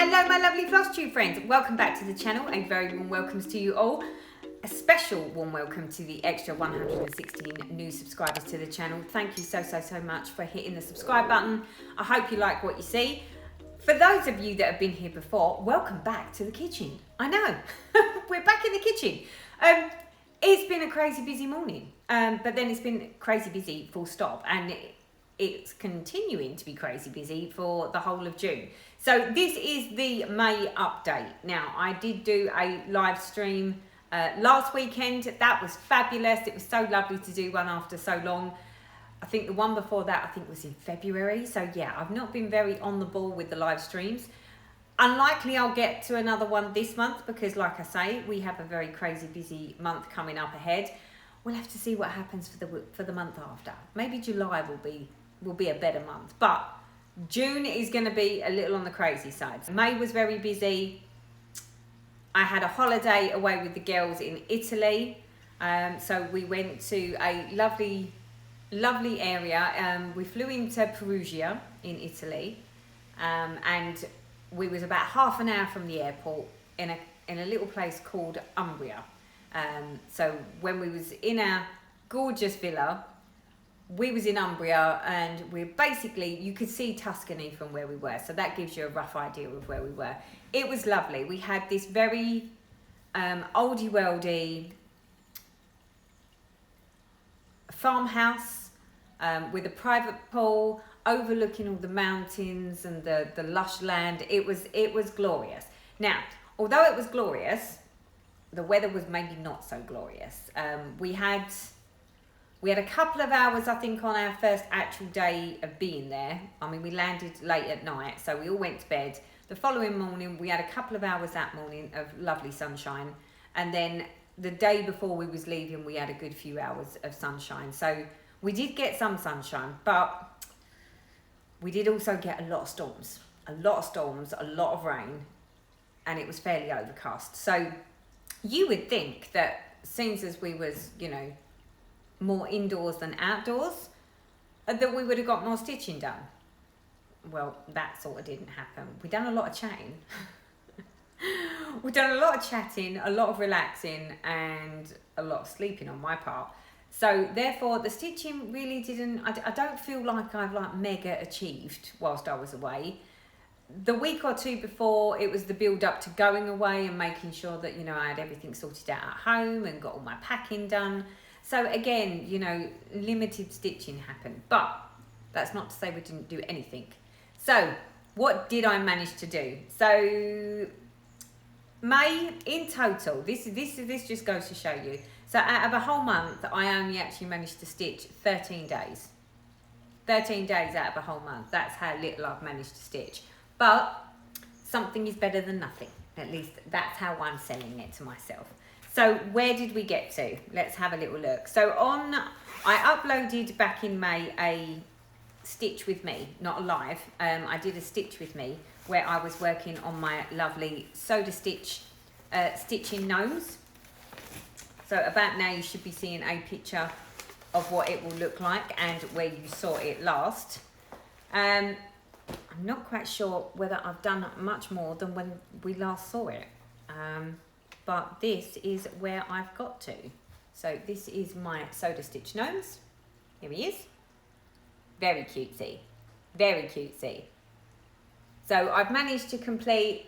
Hello my lovely floss tube friends, welcome back to the channel. A very warm welcomes to you all. A special warm welcome to the extra 116 new subscribers to the channel. Thank you so much for hitting the subscribe button. I hope you like what you see. For those of you that have been here before, welcome back to the kitchen. I know, we're back in the kitchen. It's been a crazy busy morning, but then it's been crazy busy full stop, and it's continuing to be crazy busy for the whole of June. So this is the May update. Now, I did do a live stream last weekend. That was fabulous. It was so lovely to do one after so long. I think the one before that, I think was in February. So yeah, I've not been very on the ball with the live streams. Unlikely I'll get to another one this month because, like I say, we have a very crazy busy month coming up ahead. We'll have to see what happens for the month after. Maybe July will be a better month, but June is going to be a little on the crazy side. May was very busy. I had a holiday away with the girls in Italy, so we went to a lovely area. We flew into Perugia in Italy, and we was about half an hour from the airport in a little place called Umbria. So when we was in our gorgeous villa, we was in Umbria, and we're basically, you could see Tuscany from where we were, so that gives you a rough idea of where we were. It was lovely. We had this very oldie worldy farmhouse with a private pool overlooking all the mountains and the lush land. It was glorious. Now, although it was glorious, the weather was maybe not so glorious. We had a couple of hours, I think, on our first actual day of being there. I mean, we landed late at night, so we all went to bed. The following morning, we had a couple of hours that morning of lovely sunshine. And then the day before we was leaving, we had a good few hours of sunshine. So we did get some sunshine, but we did also get a lot of storms. A lot of rain, and it was fairly overcast. So you would think that since as we was, you know, more indoors than outdoors, that we would have got more stitching done. Well, that sort of didn't happen. We've done a lot of chatting. We've done a lot of chatting, a lot of relaxing, and a lot of sleeping on my part. So therefore the stitching really didn't, I don't feel like I've like mega achieved whilst I was away. The week or two before, it was the build up to going away and making sure that, you know, I had everything sorted out at home and got all my packing done. So again, you know, limited stitching happened, but that's not to say we didn't do anything. So what did I manage to do? So May in total, this just goes to show you. So out of a whole month, I only actually managed to stitch 13 days. 13 days out of a whole month. That's how little I've managed to stitch. But something is better than nothing. At least that's how I'm selling it to myself. So where did we get to? Let's have a little look. So I uploaded back in May a stitch with me, not a live. I did a stitch with me where I was working on my lovely soda stitch stitching gnomes. So about now you should be seeing a picture of what it will look like and where you saw it last. I'm not quite sure whether I've done much more than when we last saw it. But this is where I've got to. So this is my soda stitch gnomes. Here he is. Very cutesy. Very cutesy. So I've managed to complete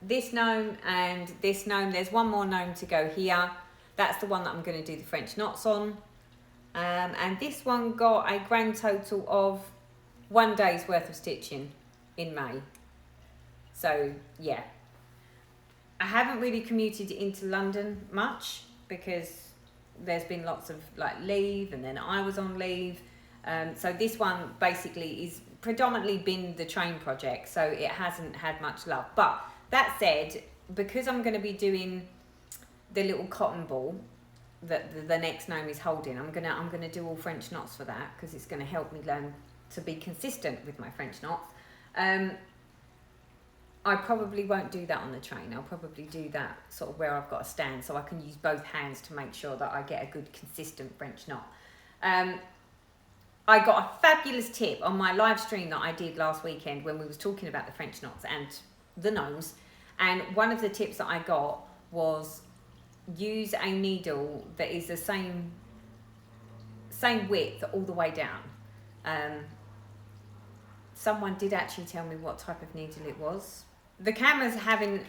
this gnome and this gnome. There's one more gnome to go here. That's the one that I'm going to do the French knots on. And this one got a grand total of 1 day's worth of stitching in May. So yeah. I haven't really commuted into London much because there's been lots of like leave, and then I was on leave. So this one basically is predominantly been the train project, so it hasn't had much love. But that said, because I'm going to be doing the little cotton ball that the next gnome is holding, I'm gonna do all French knots for that because it's going to help me learn to be consistent with my French knots. I probably won't do that on the train. I'll probably do that sort of where I've got a stand so I can use both hands to make sure that I get a good consistent French knot. I got a fabulous tip on my live stream that I did last weekend when we was talking about the French knots, and the Gnomes, and one of the tips that I got was use a needle that is the same width all the way down. Someone did actually tell me what type of needle it was. The camera's having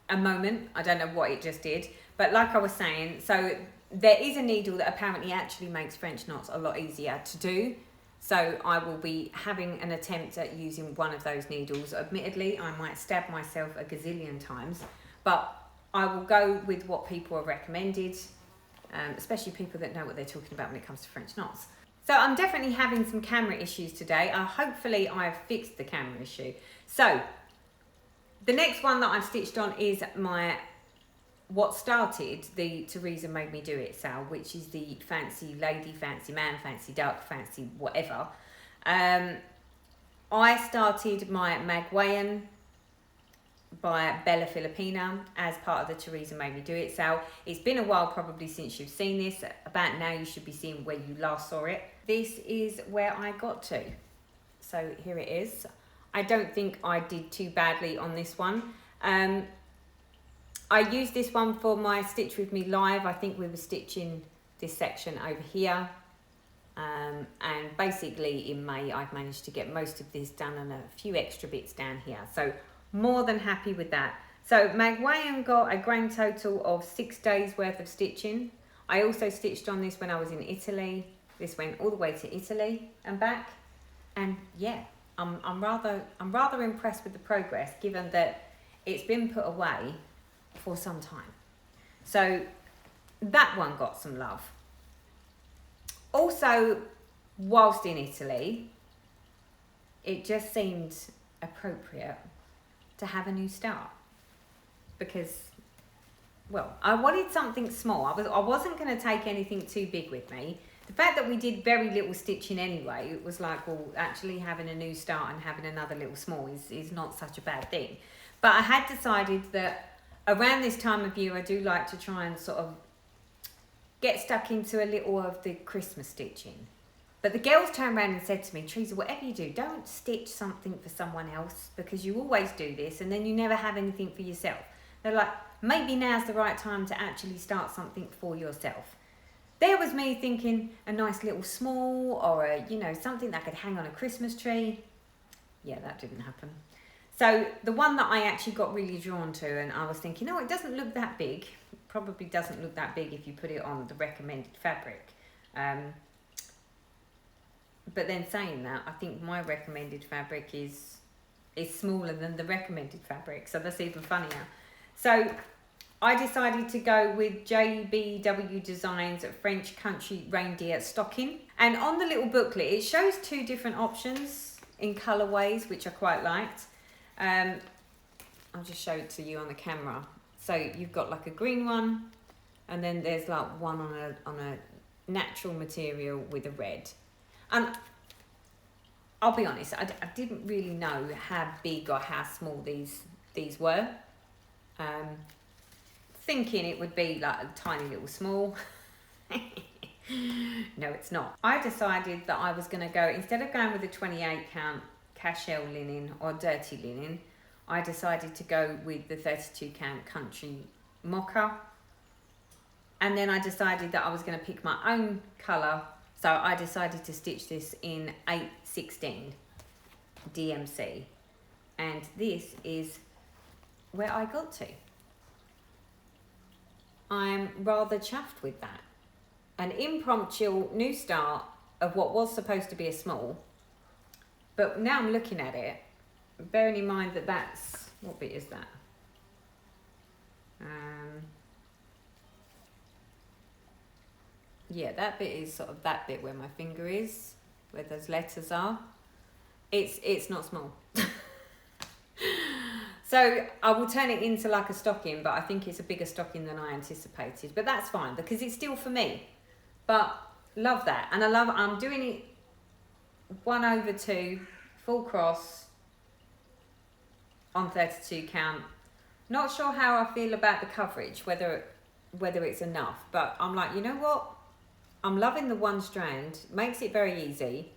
a moment, I don't know what it just did, but like I was saying, so there is a needle that apparently actually makes French knots a lot easier to do. So I will be having an attempt at using one of those needles. Admittedly, I might stab myself a gazillion times, but I will go with what people are recommended, especially people that know what they're talking about when it comes to French knots. So I'm definitely having some camera issues today. Hopefully I've fixed the camera issue. So the next one that I've stitched on is what started the Teresa Made Me Do It sale, which is the fancy lady, fancy man, fancy duck, fancy whatever. I started my Magwayen by Bella Filipina as part of the Teresa Made Me Do It sale. It's been a while probably since you've seen this. About now you should be seeing where you last saw it. This is where I got to. So here it is. I don't think I did too badly on this one. I used this one for my Stitch With Me live. I think we were stitching this section over here. And basically in May, I've managed to get most of this done and a few extra bits down here. So more than happy with that. So Maguayan got a grand total of 6 days worth of stitching. I also stitched on this when I was in Italy. This went all the way to Italy and back. And yeah, I'm rather impressed with the progress, given that it's been put away for some time. So that one got some love. Also, whilst in Italy, it just seemed appropriate to have a new start, because, well, I wanted something small. I wasn't going to take anything too big with me. The fact that we did very little stitching anyway, it was like, well, actually having a new start and having another little small is not such a bad thing. But I had decided that around this time of year, I do like to try and sort of get stuck into a little of the Christmas stitching. But the girls turned around and said to me, Teresa, whatever you do, don't stitch something for someone else, because you always do this and then you never have anything for yourself. They're like, maybe now's the right time to actually start something for yourself. There was me thinking a nice little small, or a, you know, something that could hang on a Christmas tree. Yeah, that didn't happen. So the one that I actually got really drawn to, and I was thinking, oh, it doesn't look that big. It probably doesn't look that big if you put it on the recommended fabric. But then saying that, I think my recommended fabric is smaller than the recommended fabric, so that's even funnier. So I decided to go with JWB Designs French Country Reindeer Stocking. And on the little booklet, it shows 2 different options in colourways, which I quite liked. I'll just show it to you on the camera. So you've got like a green one, and then there's like one on a natural material with a red. And I'll be honest, I didn't really know how big or how small these were. Thinking it would be like a tiny little small. No, it's not. I decided that I was going to go, instead of going with a 28 count cashel linen or dirty linen, I decided to go with the 32 count country mocha. And then I decided that I was going to pick my own colour. So I decided to stitch this in 8/16 DMC. And this is where I got to. I'm rather chuffed with that. An impromptu new start of what was supposed to be a small. But now I'm looking at it, bearing in mind that that's, what bit is that? Yeah, that bit is sort of that bit where my finger is, where those letters are. It's not small. So I will turn it into like a stocking, but I think it's a bigger stocking than I anticipated. But that's fine, because it's still for me. But love that. And I'm doing it 1/2 full cross on 32 count. Not sure how I feel about the coverage, whether it's enough. But I'm like, you know what? I'm loving the one strand. Makes it very easy.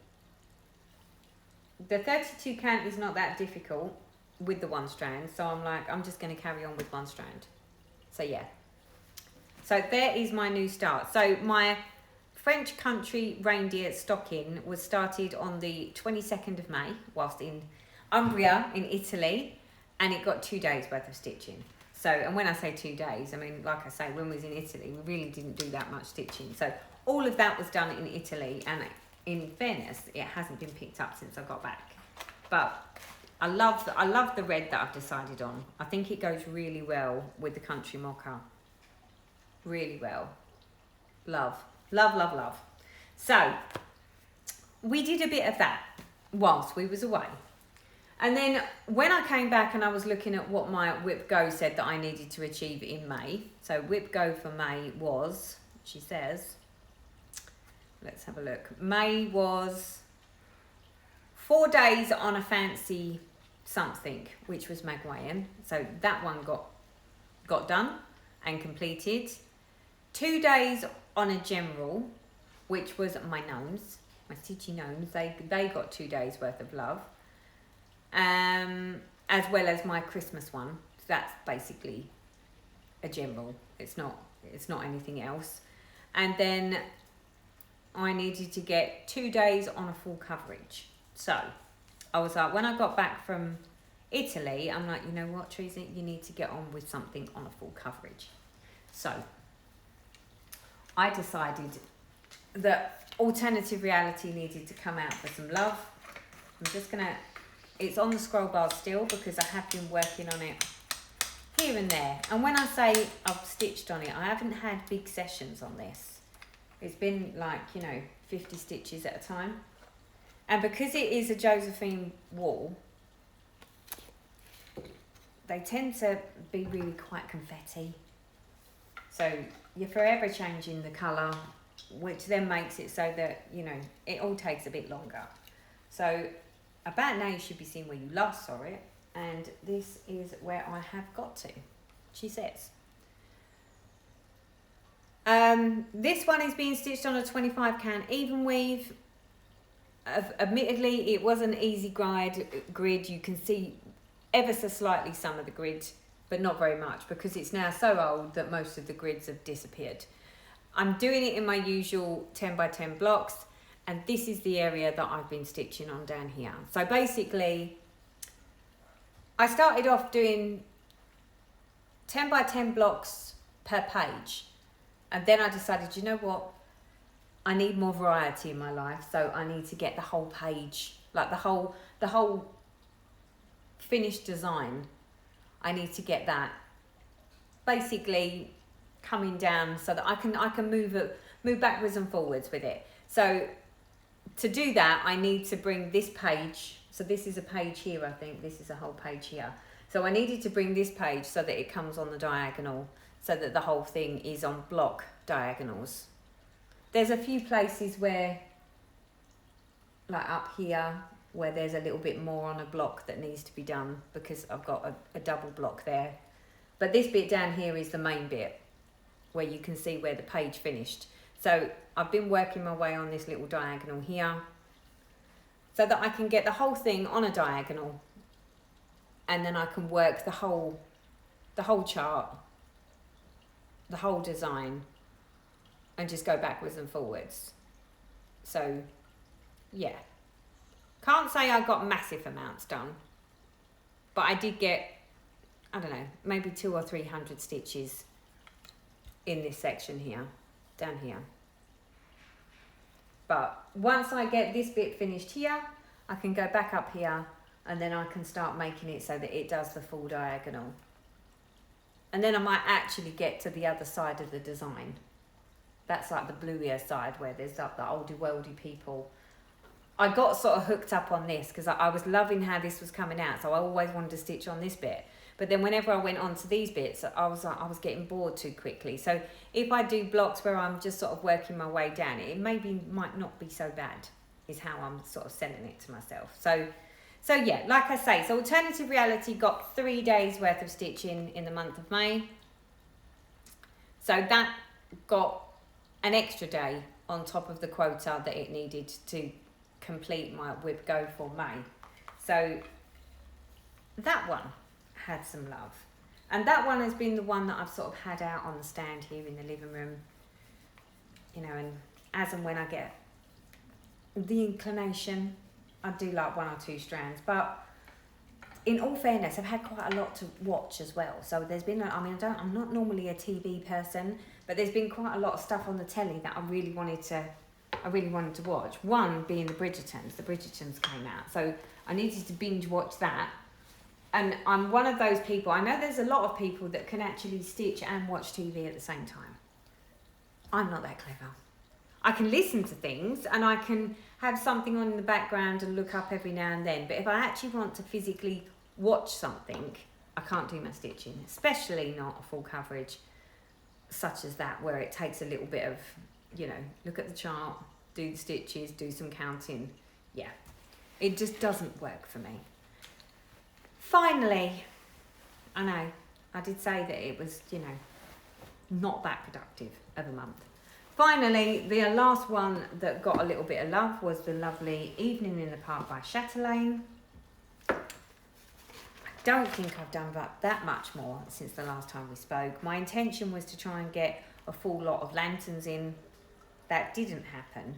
The 32 count is not that difficult. with the one strand. So I'm like, I'm just going to carry on with one strand. So yeah. So there is my new start. So my French Country Reindeer Stocking was started on the 22nd of May whilst in Umbria in Italy, and it got 2 days worth of stitching. So, and when I say 2 days, I mean, like I say, when we was in Italy, we really didn't do that much stitching. So all of that was done in Italy, and in fairness, it hasn't been picked up since I got back. But I love the red that I've decided on. I think it goes really well with the Country Mocha. Really well. Love. Love, love, love. So we did a bit of that whilst we was away. And then when I came back and I was looking at what my Whipgo said that I needed to achieve in May. So Whipgo for May was, she says, let's have a look. May was 4 days on a fancy something, which was Magwayen. So that one got done and completed. 2 days on a general, which was my Gnomes, my city Gnomes. They got 2 days worth of love. As well as my Christmas one. So that's basically a general. It's not anything else. And then I needed to get 2 days on a full coverage. So I was like, when I got back from Italy, I'm like, you know what, Teresa, you need to get on with something on a full coverage. So I decided that alternative reality needed to come out for some love. I'm just gonna, it's on the scroll bar still because I have been working on it here and there. And when I say I've stitched on it, I haven't had big sessions on this. It's been like, 50 stitches at a time. And because it is a Josephine wool, they tend to be really quite confetti. So you're forever changing the colour, which then makes it so that, it all takes a bit longer. So about now you should be seeing where you last saw it. And this is where I have got to, she says. This one is being stitched on a 25 can even weave. Admittedly, it was an easy grid. You can see ever so slightly some of the grid, but not very much because it's now so old that most of the grids have disappeared. I'm doing it in my usual 10 by 10 blocks, and this is the area that I've been stitching on down here. So basically, I started off doing 10 by 10 blocks per page, and then I decided, you know what, I need more variety in my life, so I need to get the whole page, like the whole finished design. I need to get that basically coming down so that I can move backwards and forwards with it. So to do that, I need to bring this page. So this is a page here, I think. This is a whole page here. So I needed to bring this page so that it comes on the diagonal, so that the whole thing is on block diagonals. There's a few places where, like up here, where there's a little bit more on a block that needs to be done because I've got a double block there. But this bit down here is the main bit where you can see where the page finished. So I've been working my way on this little diagonal here so that I can get the whole thing on a diagonal, and then I can work the whole chart, the whole design, and just go backwards and forwards. So yeah, can't say I got massive amounts done, but I did get, I don't know, maybe 200 or 300 stitches in this section here, down here. But once I get this bit finished here, I can go back up here, and then I can start making it so that it does the full diagonal. And then I might actually get to the other side of the design. That's like the bluier side where there's like the oldie worldy people. I got sort of hooked up on this because I was loving how this was coming out, so I always wanted to stitch on this bit. But then whenever I went on to these bits, I was getting bored too quickly. So if I do blocks where I'm just sort of working my way down, it might not be so bad, is how I'm sort of selling it to myself. So yeah, like I say, so Alternative Reality got 3 days worth of stitching in the month of May. So that got an extra day on top of the quota that it needed to complete my Whipgo for May. So that one had some love. And that one has been the one that I've sort of had out on the stand here in the living room. You know, and as and when I get the inclination, I do like 1 or 2 strands. But in all fairness, I've had quite a lot to watch as well. So there's been, I'm not normally a TV person, but there's been quite a lot of stuff on the telly that I really wanted to watch. One being the Bridgertons. The Bridgertons came out, so I needed to binge watch that. And I'm one of those people, I know there's a lot of people that can actually stitch and watch TV at the same time. I'm not that clever. I can listen to things and I can have something on in the background and look up every now and then. But if I actually want to physically watch something, I can't do my stitching, especially not a full coverage such as that, where it takes a little bit of, you know, look at the chart, do the stitches, do some counting. Yeah, it just doesn't work for me. Finally, I know, I did say that it was, you know, not that productive of a month. Finally, the last one that got a little bit of love was the lovely Evening in the Park by Chatelaine. I don't think I've done that much more since the last time we spoke. My intention was to try and get a full lot of lanterns in. That didn't happen.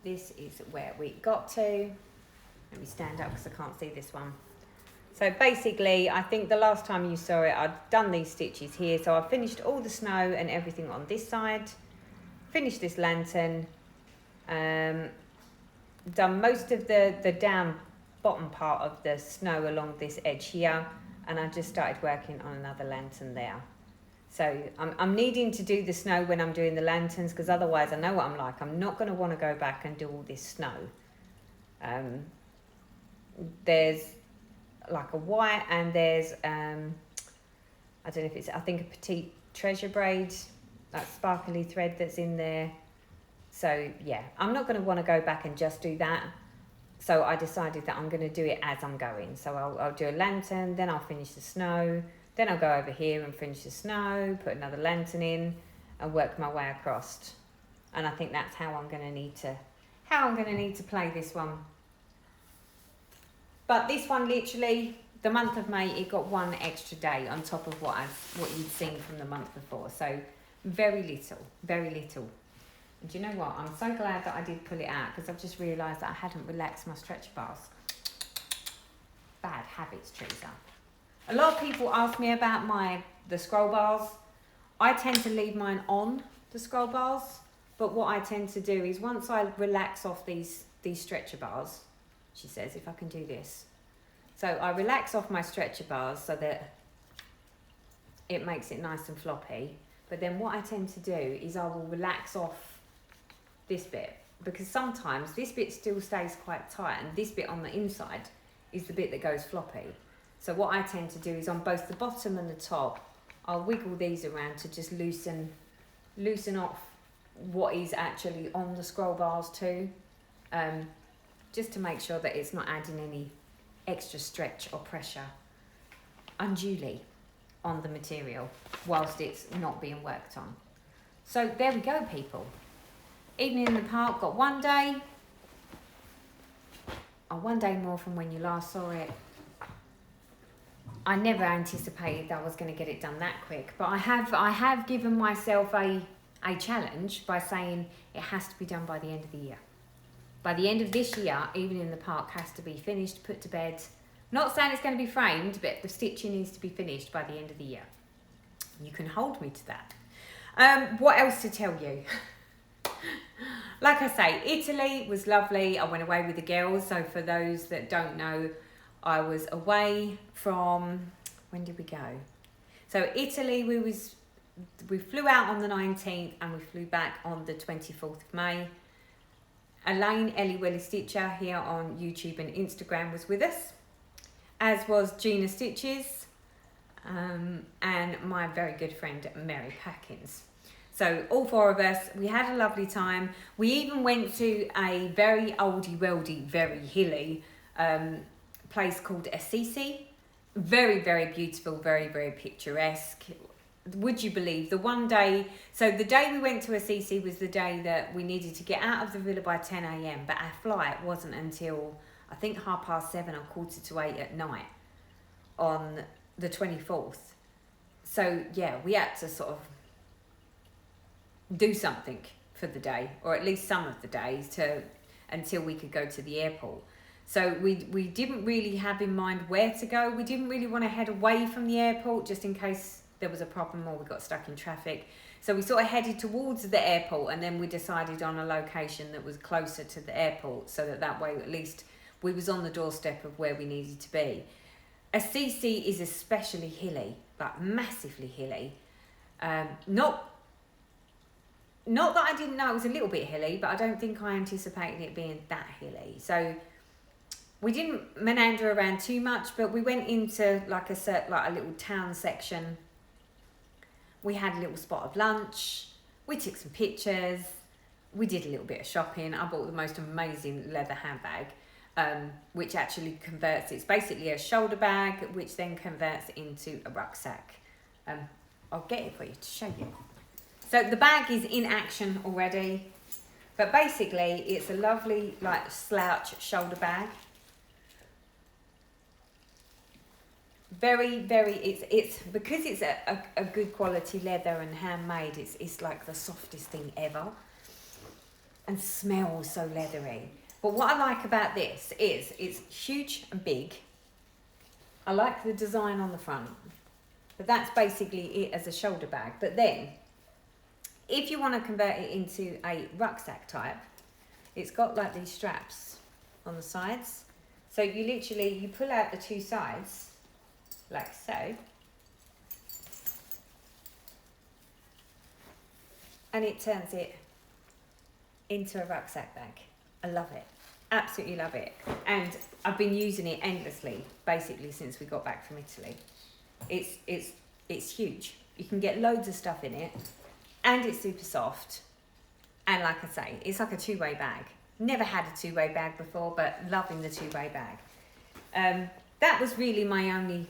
This is where we got to. Let me stand up because I can't see this one. So basically, I think the last time you saw it, I'd done these stitches here. So I finished all the snow and everything on this side. Finished this lantern. Done most of the down bottom part of the snow along this edge here. And I just started working on another lantern there. So I'm needing to do the snow when I'm doing the lanterns, because otherwise I know what I'm like. I'm not going to want to go back and do all this snow. There's like a white and there's I don't know if it's, I think a petite treasure braid, that sparkly thread that's in there. So yeah, I'm not going to want to go back and just do that. So I decided that I'm going to do it as I'm going. So I'll do a lantern, then I'll finish the snow, then I'll go over here and finish the snow, put another lantern in and work my way across. And I think that's how I'm going to need to play this one. But this one, literally, the month of May, it got 1 extra day on top of what you'd seen from the month before. So very little, very little. And do you know what? I'm so glad that I did pull it out, because I've just realised that I hadn't relaxed my stretch bars. Bad habits, Teresa. A lot of people ask me about the scroll bars. I tend to leave mine on, the scroll bars. But what I tend to do is once I relax off these stretcher bars, she says, if I can do this. So I relax off my stretcher bars so that it makes it nice and floppy. But then what I tend to do is I will relax off this bit, because sometimes this bit still stays quite tight and this bit on the inside is the bit that goes floppy. So what I tend to do is on both the bottom and the top, I'll wiggle these around to just loosen off what is actually on the scroll bars too. Just to make sure that it's not adding any extra stretch or pressure unduly on the material whilst it's not being worked on. So there we go, people. Evening in the Park got 1 day. Oh, 1 day more from when you last saw it. I never anticipated that I was going to get it done that quick, but I have given myself a challenge by saying it has to be done by the end of the year. By the end of this year, Evening in the Park has to be finished, put to bed. Not saying it's going to be framed, but the stitching needs to be finished by the end of the year. You can hold me to that. What else to tell you? Like I say, Italy was lovely. I went away with the girls. So for those that don't know, I was away from, when did we go? So Italy, we flew out on the 19th and we flew back on the 24th of May. Elaine, Ellie Welly Stitcher here on YouTube and Instagram was with us, as was Gina Stitches and my very good friend Mary Packins. So all 4 of us, we had a lovely time. We even went to a very oldie-weldy, very hilly place called Assisi. Very, very beautiful, very, very picturesque. Would you believe the 1 day, so the day we went to Assisi was the day that we needed to get out of the villa by 10 a.m, but our flight wasn't until I think 7:30 or 7:45 at night on the 24th. So yeah, we had to sort of do something for the day, or at least some of the days, until we could go to the airport. So we didn't really have in mind where to go. We didn't really want to head away from the airport just in case there was a problem or we got stuck in traffic. So we sort of headed towards the airport, and then we decided on a location that was closer to the airport, so that way at least we was on the doorstep of where we needed to be. Assisi is especially hilly, like massively hilly. Not that I didn't know it was a little bit hilly, but I don't think I anticipated it being that hilly. So we didn't meander around too much, but we went into like a little town section. We had a little spot of lunch. We took some pictures. We did a little bit of shopping. I bought the most amazing leather handbag, which actually converts. It's basically a shoulder bag, which then converts into a rucksack. I'll get it for you to show you. So the bag is in action already, but basically it's a lovely like slouch shoulder bag. Very, it's because it's a good quality leather and handmade, it's like the softest thing ever, and smells so leathery. But what I like about this is it's huge and big. I like the design on the front, but that's basically it as a shoulder bag. But then if you want to convert it into a rucksack type, it's got like these straps on the sides. So you pull out the two sides like so, and it turns it into a rucksack bag. I love it, absolutely love it, and I've been using it endlessly basically since we got back from Italy. It's huge. You can get loads of stuff in it, and it's super soft, and like I say, it's like a two-way bag. Never had a two-way bag before, but loving the two-way bag. That was really my only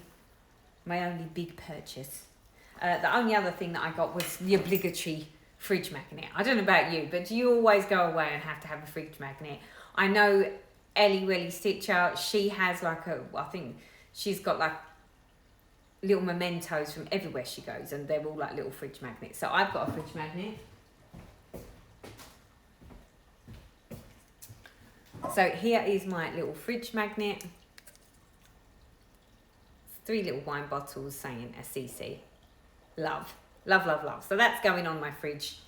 big purchase. The only other thing that I got was the obligatory fridge magnet. I don't know about you, but do you always go away and have to have a fridge magnet? I know Ellie Willy Stitcher, she has I think she's got like little mementos from everywhere she goes, and they're all like little fridge magnets. So I've got a fridge magnet. So here is my little fridge magnet. 3 little wine bottles saying Assisi. Love, love, love, love. So that's going on my fridge.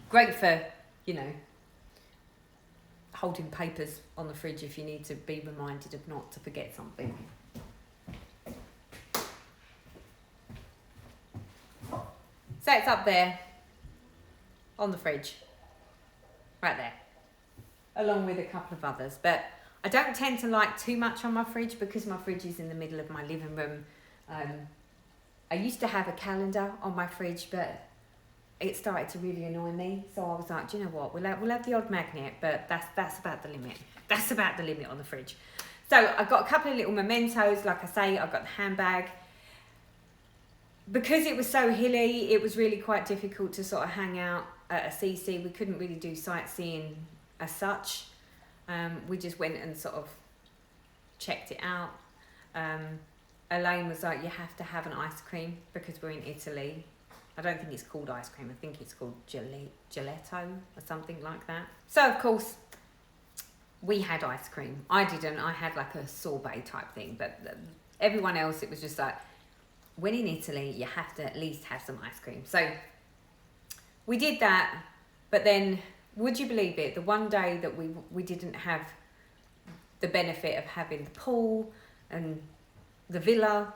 Great for, holding papers on the fridge if you need to be reminded of not to forget something. So it's up there on the fridge, right there, along with a couple of others. But I don't tend to like too much on my fridge because my fridge is in the middle of my living room. I used to have a calendar on my fridge, but it started to really annoy me. So I was like, do you know what? We'll have the odd magnet, but that's about the limit. That's about the limit on the fridge. So I've got a couple of little mementos. Like I say, I've got the handbag. Because it was so hilly, it was really quite difficult to sort of hang out at Assisi. We couldn't really do sightseeing as such. We just went and sort of checked it out. Elaine was like, you have to have an ice cream because we're in Italy. I don't think it's called ice cream. I think it's called gelato or something like that. So, of course, we had ice cream. I didn't. I had like a sorbet type thing. But everyone else, it was just like, when in Italy, you have to at least have some ice cream. So we did that. But then, would you believe it? The one day that we didn't have the benefit of having the pool and the villa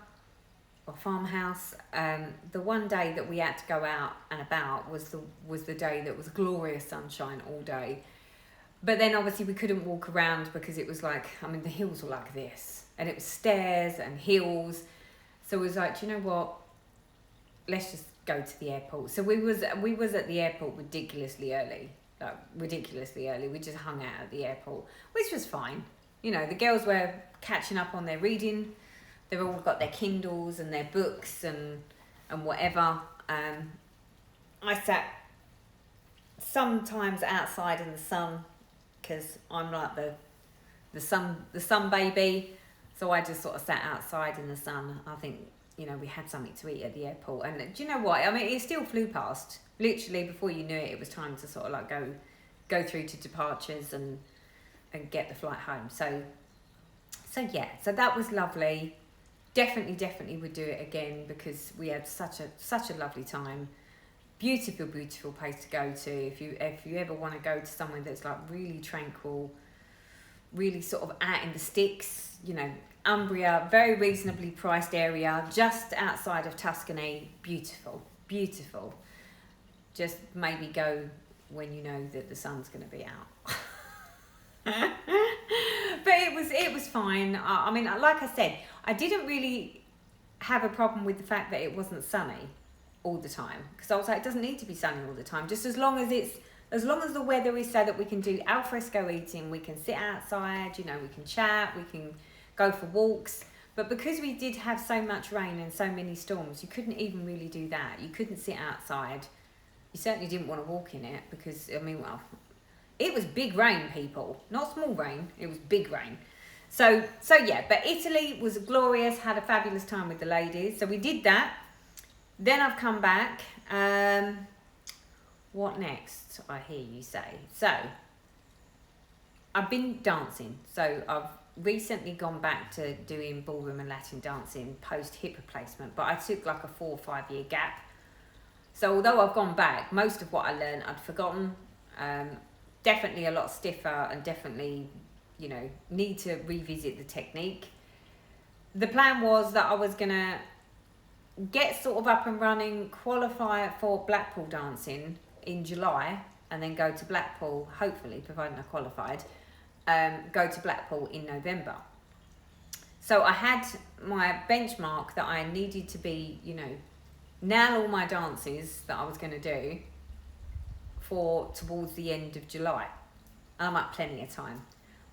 or farmhouse, the one day that we had to go out and about was the day that was glorious sunshine all day. But then obviously we couldn't walk around because it was like, the hills were like this, and it was stairs and hills. So it was like, do you know what? Let's just go to the airport. So we was at the airport ridiculously early. We just hung out at the airport, which was fine. The girls were catching up on their reading. They've all got their Kindles and their books and whatever. I sat sometimes outside in the sun because I'm like the sun baby. So I just sort of sat outside in the sun. I think, you know, we had something to eat at the airport. And do you know what? I mean, it still flew past. Literally, before you knew it, it was time to sort of like go through to departures and get the flight home. So yeah, so that was lovely. Definitely would do it again, because we had such a lovely time. Beautiful place to go to. If you ever want to go to somewhere that's like really tranquil, really sort of out in the sticks, you know, Umbria, very reasonably priced area, just outside of Tuscany. Beautiful. Just maybe go when you know that the sun's going to be out. But it was fine. I mean, like I said, I didn't really have a problem with the fact that it wasn't sunny all the time, because I was like, it doesn't need to be sunny all the time, just as long as the weather is so that we can do al fresco eating, we can sit outside, you know, we can chat, we can go for walks. But because we did have so much rain and so many storms, you couldn't even really do that. You couldn't sit outside. You certainly didn't want to walk in it, because, I mean, well, it was big rain, people. Not small rain, it was big rain. So yeah, but Italy was glorious, had a fabulous time with the ladies. So we did that. Then I've come back. What next, I hear you say? So, I've been dancing. So I've recently gone back to doing ballroom and Latin dancing post hip replacement, but I took like a 4 or 5 year gap. So although I've gone back, most of what I learned I'd forgotten. Definitely a lot stiffer, and definitely, you know, need to revisit the technique. The plan was that I was gonna get sort of up and running, qualify for Blackpool dancing in July, and then go to Blackpool, hopefully, providing I qualified, go to Blackpool in November. So I had my benchmark that I needed to be, you know, nail all my dances that I was going to do for towards the end of July. I'm at plenty of time.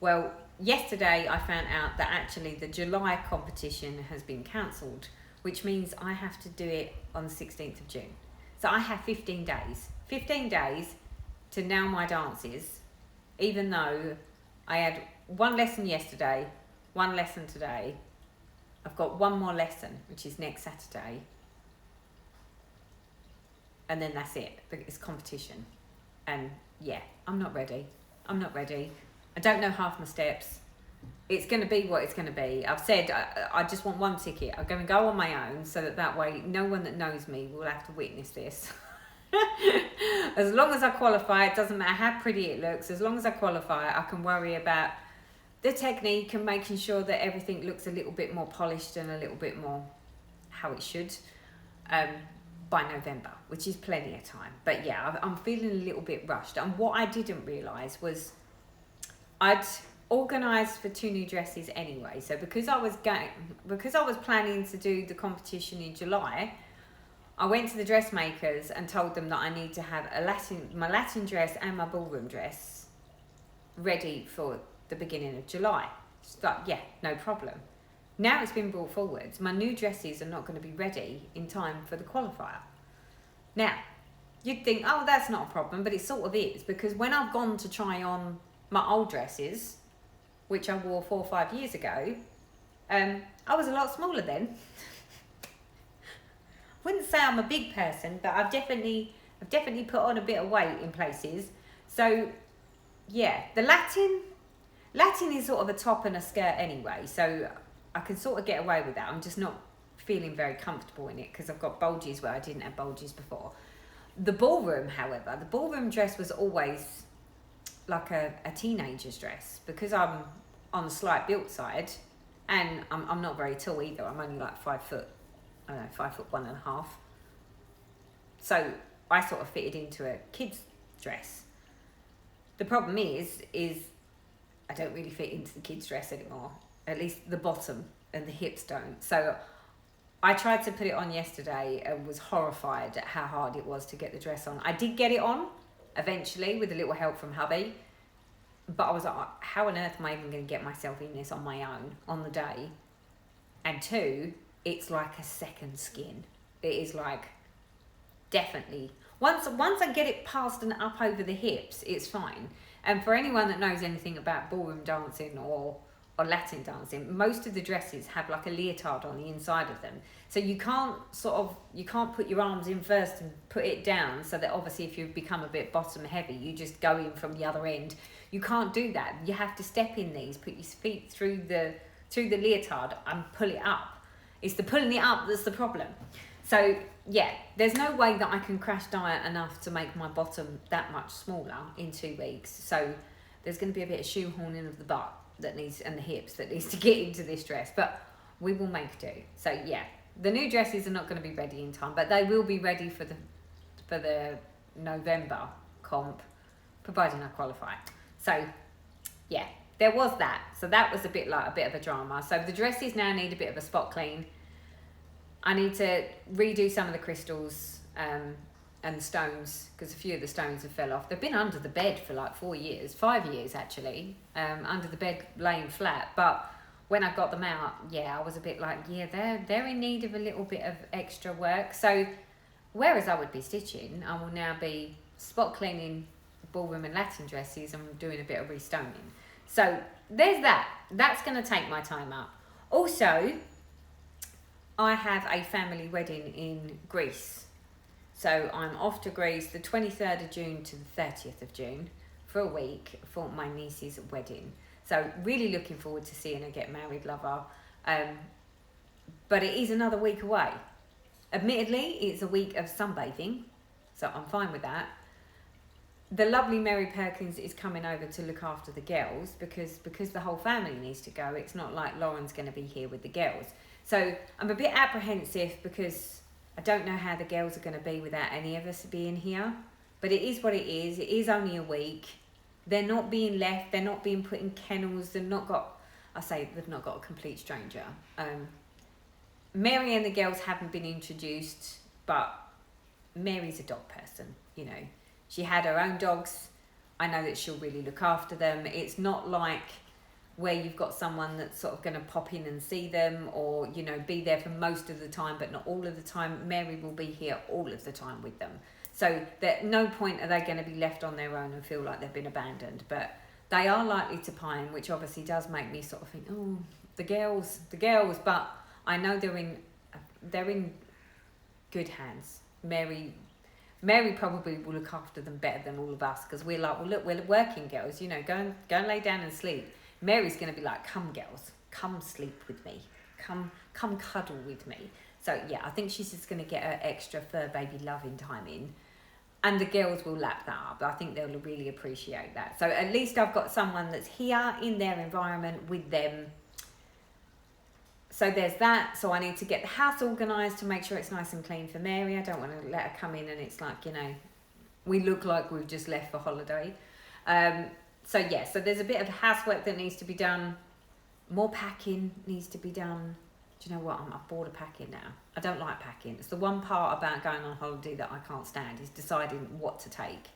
Well, yesterday I found out that actually the July competition has been cancelled, which means I have to do it on the 16th of June. So I have 15 days. 15 days to nail my dances, even though I had one lesson yesterday, one lesson today. I've got one more lesson, which is next Saturday. And then that's it. It's competition. And yeah, I'm not ready. I don't know half my steps. It's going to be what it's going to be. I've said I just want one ticket. I'm going to go on my own, so that way no one that knows me will have to witness this. As long as I qualify, it doesn't matter how pretty it looks. As long as I qualify, I can worry about the technique and making sure that everything looks a little bit more polished and a little bit more how it should by November, which is plenty of time. But yeah, I'm feeling a little bit rushed. And what I didn't realise was I'd organised for 2 new dresses anyway. So because I was planning to do the competition in July, I went to the dressmakers and told them that I need to have my Latin dress and my ballroom dress ready for the beginning of July. It's like, yeah, no problem. Now it's been brought forward. My new dresses are not going to be ready in time for the qualifier. Now, you'd think, oh, that's not a problem, but it sort of is, because when I've gone to try on my old dresses, which I wore 4 or 5 years ago, I was a lot smaller then. Wouldn't say I'm a big person, but I've definitely put on a bit of weight in places. So yeah, the Latin is sort of a top and a skirt anyway, so I can sort of get away with that. I'm just not feeling very comfortable in it because I've got bulges where I didn't have bulges before. The ballroom, however, the ballroom dress was always like a teenager's dress, because I'm on the slight built side, and I'm not very tall either. I'm only like 5 foot. I don't know, 5'1.5". So I sort of fitted into a kid's dress. The problem is I don't really fit into the kid's dress anymore. At least the bottom and the hips don't. So I tried to put it on yesterday and was horrified at how hard it was to get the dress on. I did get it on eventually with a little help from hubby, but I was like, how on earth am I even going to get myself in this on my own on the day? And 2, it's like a second skin. It is like, definitely. Once I get it past and up over the hips, it's fine. And for anyone that knows anything about ballroom dancing or Latin dancing, most of the dresses have like a leotard on the inside of them. So you can't put your arms in first and put it down, so that obviously if you become a bit bottom heavy, you just go in from the other end. You can't do that. You have to step in these, put your feet through the leotard and pull it up. It's the pulling it up that's the problem. So yeah, there's no way that I can crash diet enough to make my bottom that much smaller in 2 weeks. So there's going to be a bit of shoehorning of the butt and the hips that needs to get into this dress, but we will make do. So yeah, the new dresses are not going to be ready in time, but they will be ready for the November comp, providing I qualify. So yeah, there was that. So that was a bit of a drama. So the dresses now need a bit of a spot clean. I need to redo some of the crystals and the stones, because a few of the stones have fell off. They've been under the bed for like 5 years actually, under the bed laying flat. But when I got them out, yeah, I was a bit like, yeah, they're in need of a little bit of extra work. So whereas I would be stitching, I will now be spot cleaning ballroom and Latin dresses and doing a bit of restoning. So there's that. That's going to take my time up. Also, I have a family wedding in Greece. So I'm off to Greece the 23rd of June to the 30th of June for a week for my niece's wedding. So really looking forward to seeing her get married, lover. But it is another week away. Admittedly, it's a week of sunbathing, so I'm fine with that. The lovely Mary Perkins is coming over to look after the girls because the whole family needs to go. It's not like Lauren's going to be here with the girls. So I'm a bit apprehensive because I don't know how the girls are going to be without any of us being here. But it is what it is. It is only a week. They're not being left. They're not being put in kennels. They've not got a complete stranger. Mary and the girls haven't been introduced, but Mary's a dog person, you know. She had her own dogs. I know that she'll really look after them. It's not like where you've got someone that's sort of going to pop in and see them or, you know, be there for most of the time, but not all of the time. Mary will be here all of the time with them. So at no point are they going to be left on their own and feel like they've been abandoned. But they are likely to pine, which obviously does make me sort of think, oh, the girls. But I know they're in good hands. Mary probably will look after them better than all of us because we're like, well, look, we're working girls, you know, go and lay down and sleep. Mary's going to be like, come girls, come sleep with me, come cuddle with me. So yeah, I think she's just going to get her extra fur baby loving time in, and the girls will lap that up. I think they'll really appreciate that. So at least I've got someone that's here in their environment with them. So there's that. So I need to get the house organised to make sure it's nice and clean for Mary. I don't want to let her come in and it's like, you know, we look like we've just left for holiday. So yeah, so there's a bit of housework that needs to be done. More packing needs to be done. Do you know what? I'm bored of packing now. I don't like packing. It's the one part about going on holiday that I can't stand, is deciding what to take.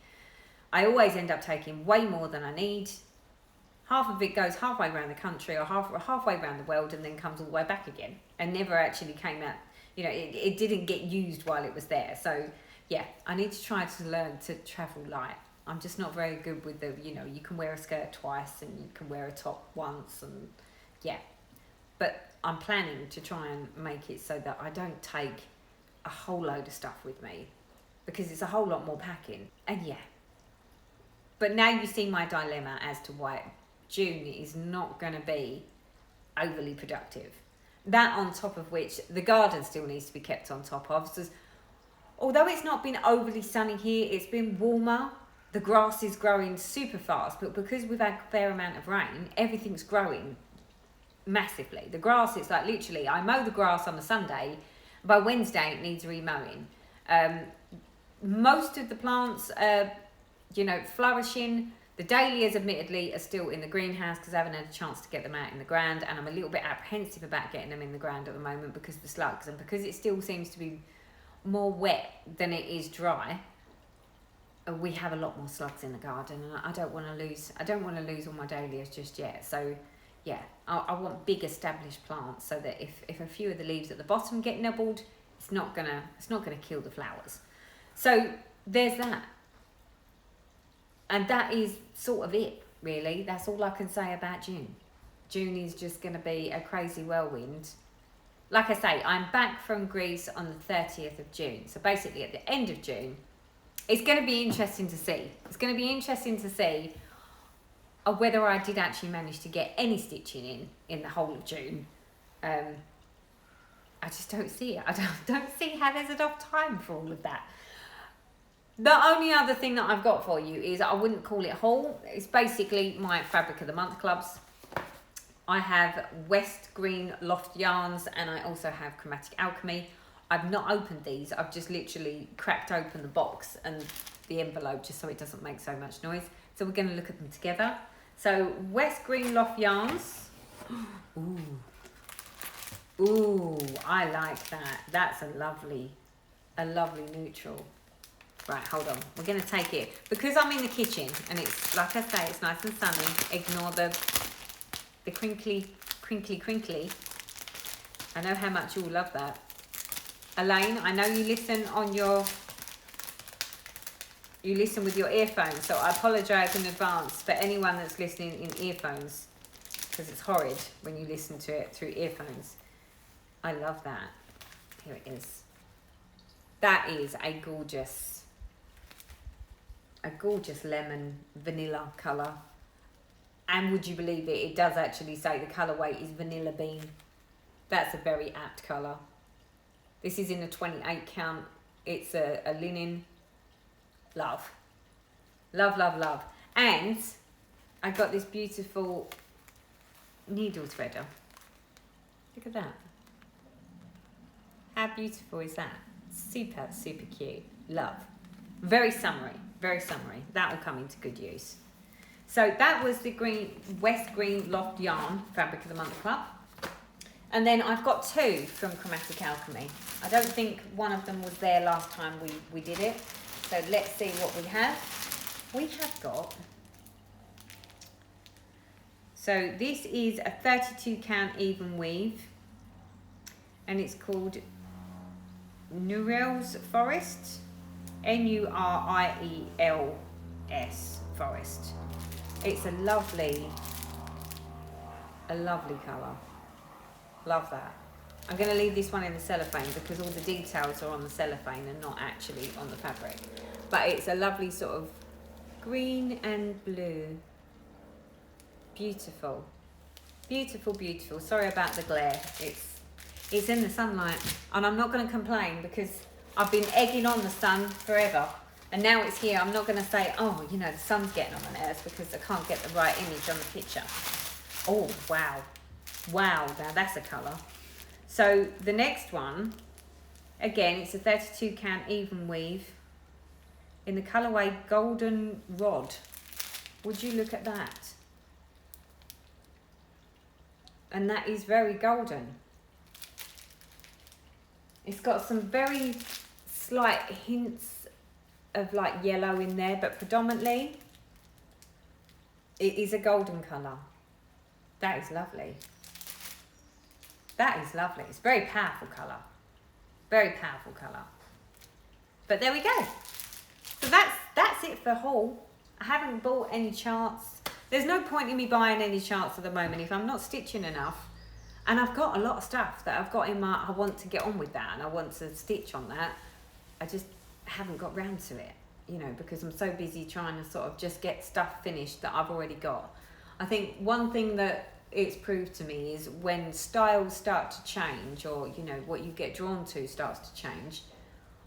I always end up taking way more than I need. Half of it goes halfway around the country or halfway around the world and then comes all the way back again and never actually came out. You know, it didn't get used while it was there. So yeah, I need to try to learn to travel light. I'm just not very good with the, you know, you can wear a skirt twice and you can wear a top once and yeah. But I'm planning to try and make it so that I don't take a whole load of stuff with me because it's a whole lot more packing. And yeah. But now you see my dilemma as to why June is not going to be overly productive. That on top of which the garden still needs to be kept on top of. So although it's not been overly sunny here, it's been warmer. The grass is growing super fast, but because we've had a fair amount of rain, everything's growing massively. The grass is like literally, I mow the grass on a Sunday, by Wednesday it needs remowing. Most of the plants are, you know, flourishing. The dahlias admittedly are still in the greenhouse because I haven't had a chance to get them out in the ground, and I'm a little bit apprehensive about getting them in the ground at the moment because of the slugs and because it still seems to be more wet than it is dry. We have a lot more slugs in the garden and I don't want to lose all my dahlias just yet. So yeah, I want big established plants so that if a few of the leaves at the bottom get nibbled, it's not gonna kill the flowers. So there's that. And that is sort of it, really. That's all I can say about June. June is just going to be a crazy whirlwind. Like I say, I'm back from Greece on the 30th of June. So basically at the end of June, it's going to be interesting to see. It's going to be interesting to see whether I did actually manage to get any stitching in the whole of June. I just don't see it. I don't see how there's enough time for all of that. The only other thing that I've got for you is, I wouldn't call it haul. It's basically my Fabric of the Month clubs. I have West Green Loft Yarns, and I also have Chromatic Alchemy. I've not opened these. I've just literally cracked open the box and the envelope just so it doesn't make so much noise. So we're going to look at them together. So West Green Loft Yarns. Ooh, I like that. That's a lovely neutral. Right, hold on. We're going to take it. Because I'm in the kitchen and it's, like I say, it's nice and sunny. Ignore the crinkly. I know how much you will love that. Elaine, I know you listen with your earphones, so I apologise in advance for anyone that's listening in earphones, because it's horrid when you listen to it through earphones. I love that. Here it is. That is a gorgeous lemon vanilla colour. And would you believe it, it does actually say the colourway is vanilla bean. That's a very apt colour. This is in a 28 count. It's a linen. Love. Love. And I got this beautiful needle threader. Look at that. How beautiful is that? Super cute. Love. Very summery. That will come into good use. So that was the West Green Loft Yarn Fabric of the Month Club. And then I've got two from Chromatic Alchemy. I don't think one of them was there last time we did it. So let's see what we have. We have got... So this is a 32 count even weave. And it's called Nuriel's Forest. N-U-R-I-E-L-S Forest. It's a lovely colour. Love that. I'm going to leave this one in the cellophane because all the details are on the cellophane and not actually on the fabric. But it's a lovely sort of green and blue. Beautiful. Sorry about the glare. It's in the sunlight, and I'm not going to complain because I've been egging on the sun forever, and now it's here. I'm not going to say, oh, you know, the sun's getting on my nerves because I can't get the right image on the picture. Oh, wow, now that's a colour. So the next one, again, it's a 32 count even weave in the colourway Golden Rod. Would you look at that? And that is very golden. It's got some very slight hints of like yellow in there, but predominantly it is a golden colour. That is lovely. It's a very powerful colour. But there we go. So that's it for haul. I haven't bought any charts. There's no point in me buying any charts at the moment if I'm not stitching enough. And I've got a lot of stuff that I've got in my, I want to get on with that and I want to stitch on that. I just haven't got round to it, you know, because I'm so busy trying to sort of just get stuff finished that I've already got. I think one thing that it's proved to me is when styles start to change, or, you know, what you get drawn to starts to change.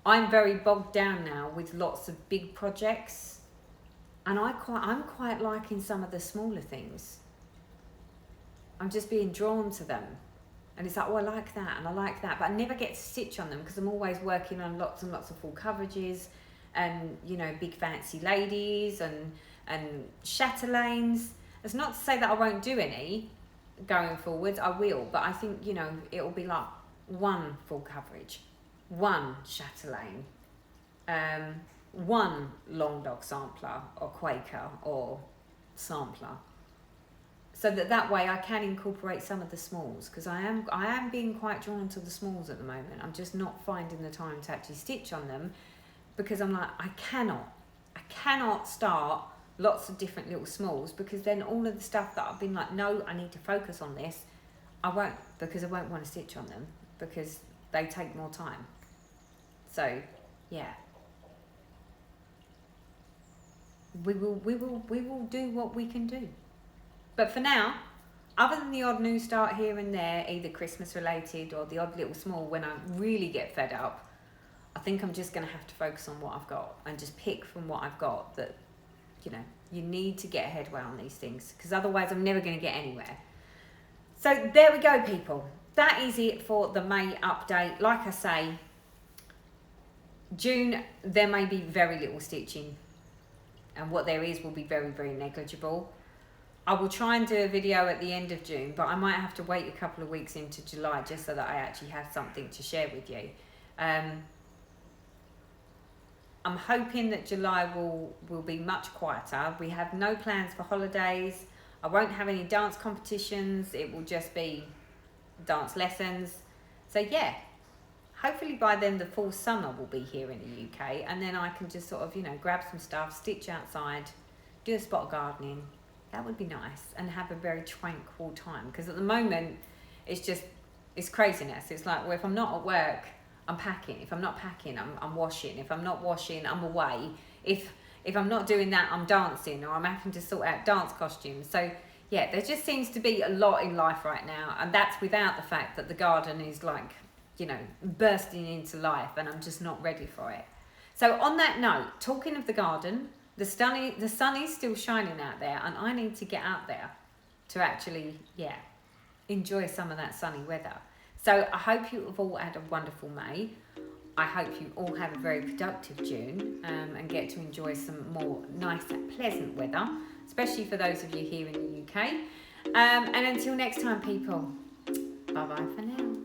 I'm very bogged down now with lots of big projects, and I'm quite liking some of the smaller things. I'm just being drawn to them, and it's like, oh, I like that and I like that, but I never get to stitch on them because I'm always working on lots and lots of full coverages and, you know, big fancy ladies and chatelaines. It's not to say that I won't do any going forwards. I will, but I think, you know, it'll be like one full coverage, one chatelaine, one long dog sampler or Quaker or sampler, so that way I can incorporate some of the smalls, because I am being quite drawn to the smalls at the moment. I'm just not finding the time to actually stitch on them because I'm like, I cannot start lots of different little smalls, because then all of the stuff that I've been like, no, I need to focus on this, I won't, because I won't want to stitch on them because they take more time. So yeah, we will do what we can do. But for now, other than the odd new start here and there, either Christmas related or the odd little small when I really get fed up, I think I'm just going to have to focus on what I've got and just pick from what I've got. That, you know, you need to get headway on these things, because otherwise I'm never going to get anywhere. So there we go, people. That is it for the May update. Like I say, June, there may be very little stitching, and what there is will be very, very negligible. I will try and do a video at the end of June, but I might have to wait a couple of weeks into July just so that I actually have something to share with you. I'm hoping that July will be much quieter. We have no plans for holidays. I won't have any dance competitions. It will just be dance lessons. So yeah, hopefully by then the full summer will be here in the UK, and then I can just sort of, you know, grab some stuff, stitch outside, do a spot of gardening. That would be nice, and have a very tranquil time, because at the moment it's craziness. It's like, well, if I'm not at work, I'm packing. If I'm not packing, I'm washing. If I'm not washing, I'm away. If I'm not doing that, I'm dancing, or I'm having to sort out dance costumes. So yeah, there just seems to be a lot in life right now, and that's without the fact that the garden is like, you know, bursting into life, and I'm just not ready for it. So on that note, talking of the garden, the sun is still shining out there, and I need to get out there to actually, yeah, enjoy some of that sunny weather. So I hope you have all had a wonderful May. I hope you all have a very productive June, and get to enjoy some more nice, pleasant weather, especially for those of you here in the UK. And until next time, people, bye-bye for now.